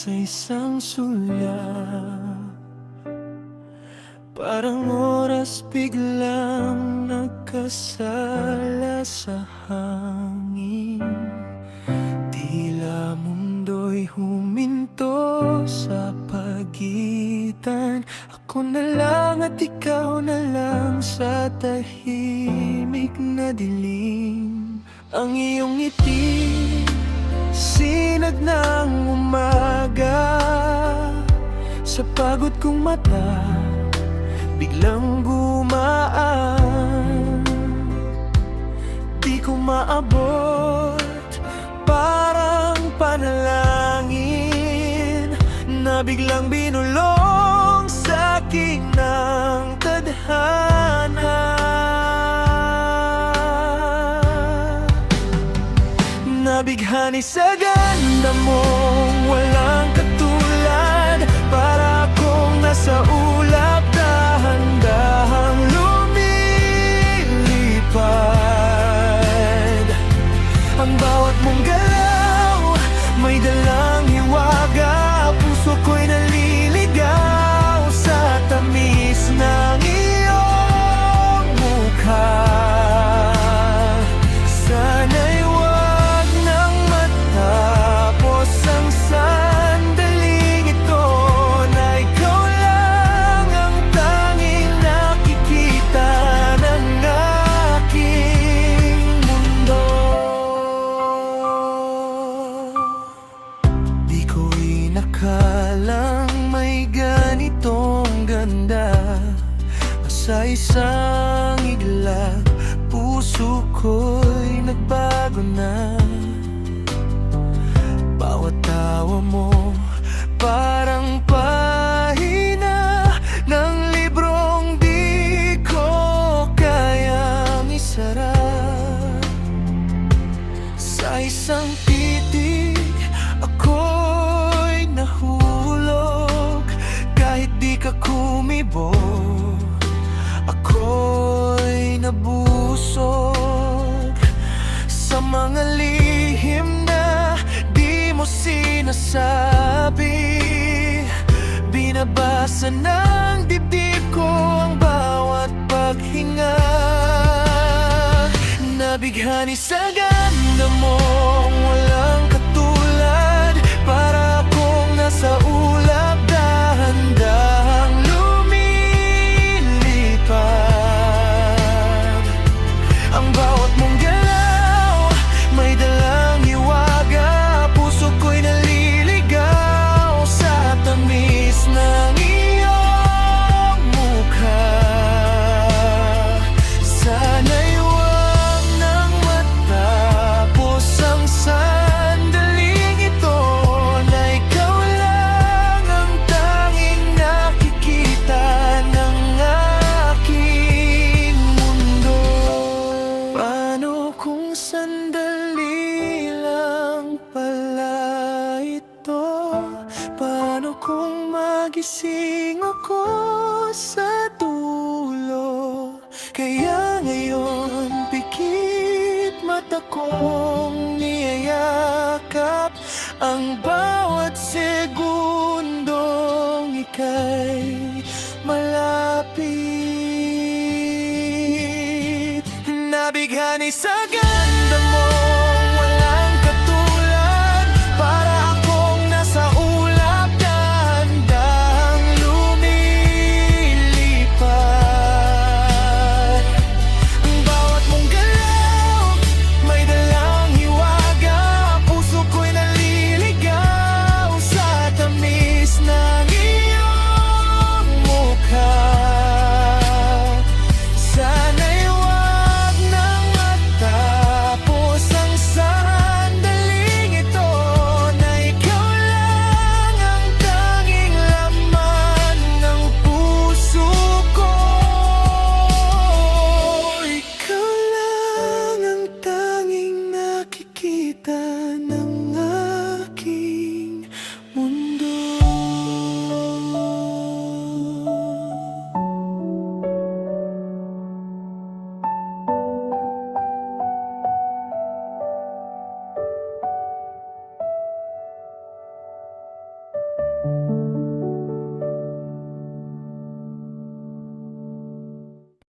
sa isang sulyap. Parang oras biglang nagkasala sa hangin. Tila mundo'y huminto sa pagitan. Ako na lang at ikaw na lang sa tahimik na dilim. Ang iyong ngiti, sinag ng umaga. Sa pagod kong mata, biglang gumaan. Di ko maabot, parang panalangin na biglang binulong sa akin ng tadhana. Nabighani sa ganda mong walang katulad. Para akong nasa ulap, dahan-dahang lumilipad. Ang bawat mong galaw may dalang hiwaga. Puso ko'y naliligaw sa tamis ng iyong mukha. Sana'y wag nang matapos ang sandaling ito, na ikaw lang ang tanging nakikita ng aking mundo. Di ko inakalang may ganitong ganda. Sa isang iglap, puso ko'y nagbago na. Bawat tawa mo, parang pahina ng librong di ko kayang isara. Sa isang titig, ako'y nahulog. Kahit di ka kumibo, ako'y nabusog sa mga lihim na di mo sinasabi. Binabasa ng dibdib ko ang bawat paghinga. Nabighani sa ganda mong walang katulad. Para akong nasa ulap, dahan-dahang lumilipad. Ang bawat mong galaw may dalang hiwaga. Puso ko'y naliligaw sa tamis ng iyong mukha. Sana'y wag nang matapos ang sandaling ito, na ikaw lang ang tanging nakikita ng aking mundo. Paano kung sandali lang pala ito? Paano kung magising ako sa dulo? Kaya ngayon pikit mata kong niyayakap ang bawat segundong ika'y malapit. Nabighani sa ganda mo